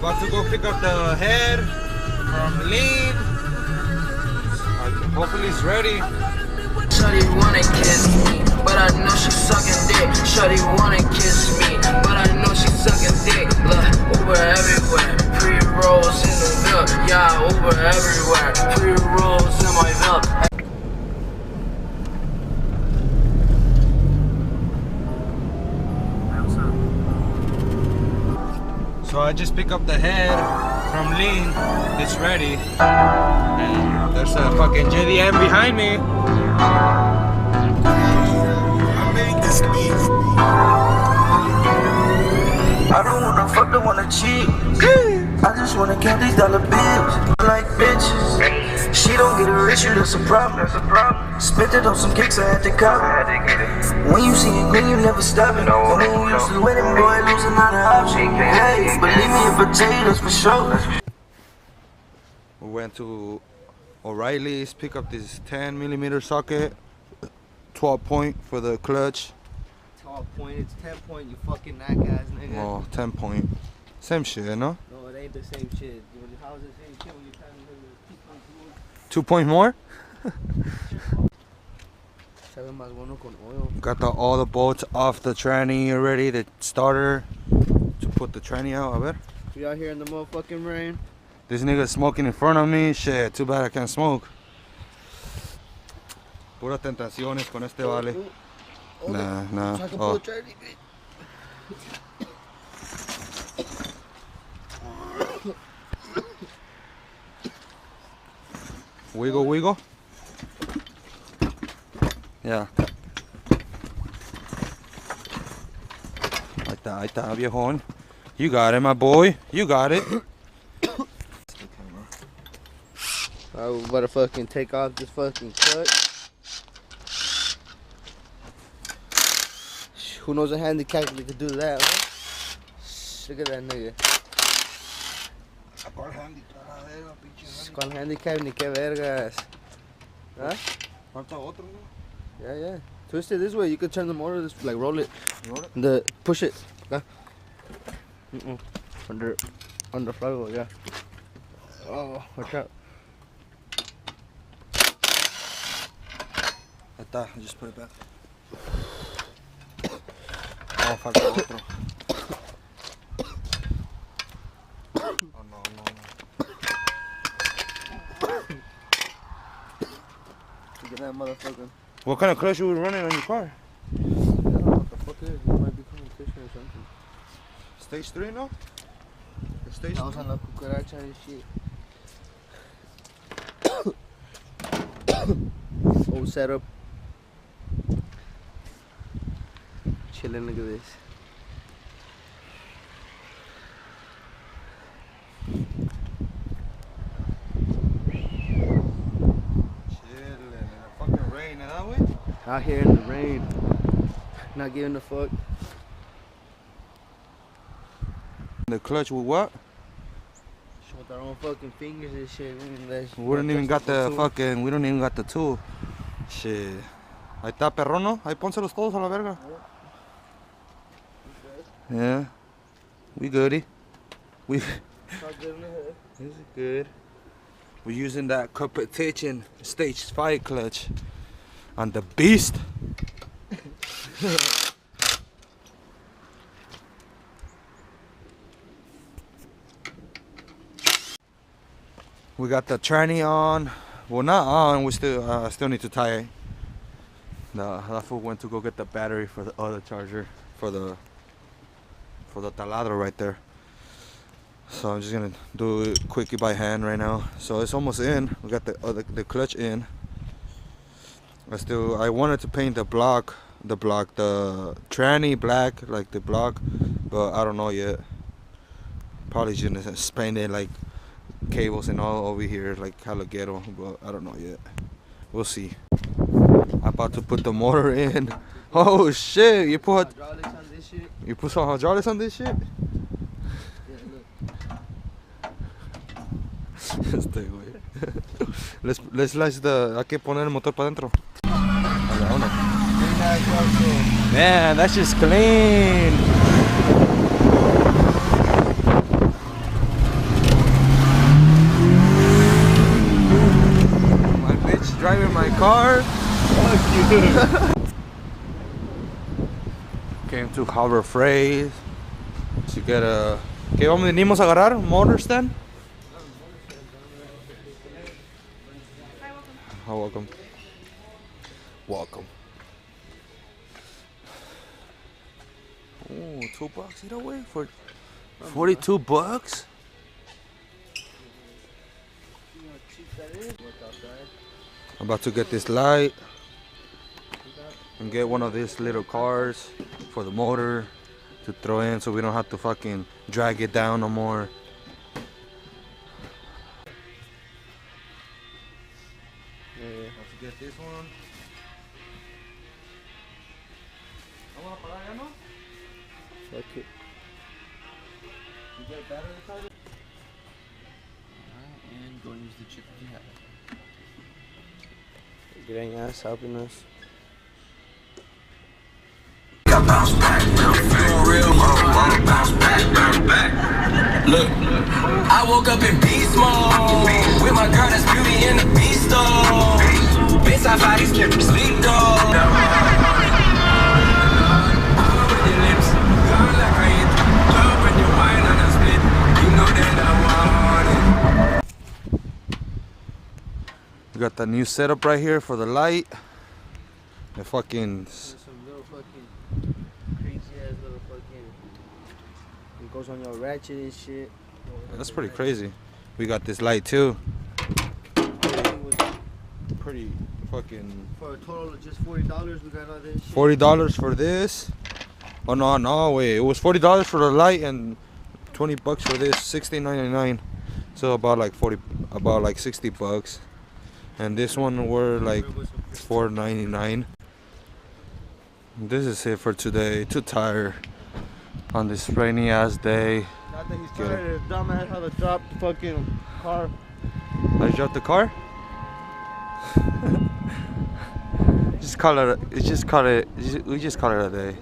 About to go pick up the head from Lean. Hopefully it's ready. Shawty wanna kiss me, but I know she's sucking dick. Shawty wanna kiss me, but I know she's sucking dick. Look, Uber everywhere, pre-rolls in the Ville. Yeah, Uber everywhere, pre-rolls in my Ville. So I just picked up the head from Lean. It's ready. And there's a fucking JDM behind me. I made this beat. I don't wanna fuck, don't wanna cheat. I just wanna count these dollar bills. Like bitches. She don't get a rich, that's a problem. Spent it on some kicks, I had to cop it. When you see it green, you never stop it. And when you used to winning, boy, losing not an option. Hey, believe me if I tell you, that's for sure. We went to O'Reilly's, pick up this 10mm socket, 12 point for the clutch. 12 point, it's 10 point, you fucking knack ass nigga. Oh, 10 point. Same shit, no? No, it ain't the same shit. How is the same shit when you're trying to 2 point more? 7 más 1 con oil. Got all the bolts off the tranny already, the starter, to put the tranny out, a ver. We out here in the motherfucking rain. This nigga smoking in front of me, shit, too bad I can't smoke. Pura tentaciones con este vale. Nah. Oh. Wiggle. Yeah. Ahí está, viejón. You got it, my boy. You got it. I was about to fucking take off this fucking clutch. Who knows a handicap that could do that, huh? Look at that nigga. ¿Cuál handicap ni qué vergas? Huh? Falta otro, ¿no? Yeah. Twist it this way. You can turn the motor this, like roll it. Push it. Yeah. Under flywheel, yeah. Oh, watch out. Ahí está, just put it back. Oh, falta otro. Oh, no. Look at that motherfucker. What kind of clutch you were running on your car? I don't know what the fuck it is. It might be competition or something. Stage 3, no? Stage 3? I was on la cucaracha and shit. Old setup. Chilling, look at this. Out here in the rain, not giving a fuck. The clutch with what? With our own fucking fingers and shit. We don't even got the tool. Shit. Ahí está, perro, ¿no? Ahí pónselos todos a la verga. Yeah. We goody. This is good. We're using that competition stage 5 clutch on the beast. We got the tranny on. Well, not on. We still need to tie it. That fool went to go get the battery for the other charger for the taladro right there. So I'm just gonna do it quickie by hand right now. So it's almost in. We got the clutch in. I wanted to paint the tranny black, like the block, but I don't know yet. Probably just gonna paint it like cables and all over here, like hella ghetto, but I don't know yet. We'll see. I'm about to put the motor in. Oh shit! You put some hydraulics on this shit? Este güey. Hay que poner el motor para adentro. Man, that's just clean. car. Fuck you. Came to Harbor Freight to get a... ¿Qué venimos a agarrar? Motor stand? Oh, welcome. Welcome. Oh, $2 either way for 42 bucks. I'm about to get this light and get one of these little cars for the motor to throw in so we don't have to fucking drag it down no more. Let's get this one. Fuck it. You get battery charger? And go use the chip you have. Getting ass helping us. Bounce back, real bounce back. Look, I woke up in beast mode with my girl that's beauty in the beast though. Bitch, I bodies kept sleep though. We got the new setup right here for the light. The fucking... Some little fucking crazy ass little fucking... It goes on your ratchet and shit. That's pretty crazy. We got this light too. Pretty fucking... For a total of just $40, we got all this shit. $40 for this. Oh no, wait. It was $40 for the light and 20 bucks for this. $16.99. So about like 60 bucks. And this one were like $4.99. This is it for today. Too tired on this rainy ass day. Not that he's tired of dumbass how to drop the fucking car. I dropped the car? We just call it a day.